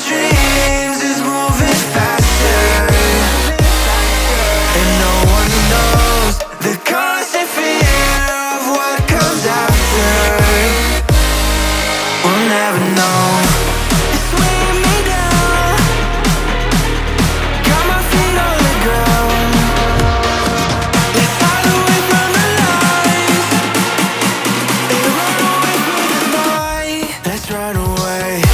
dreams is moving faster, and no one knows the constant fear of what comes after. We'll never know. It's weighing me down, got my feet on the ground. Let's hide away from the lights and run away from the night. Let's run away.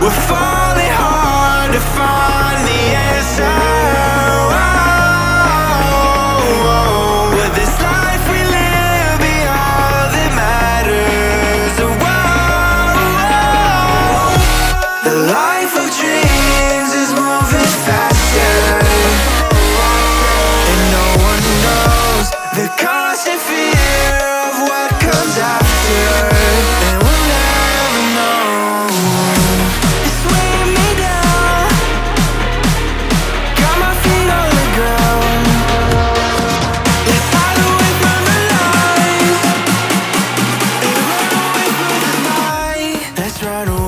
We're falling hard to find the answer. Will this life we live be all that matters? The life of dreams is moving faster, and no one knows the constant fear of what comes after. And we'll never know. It's weighing me down, got my feet on the ground. Let's hide away from the lights and run away from the night. Let's run away.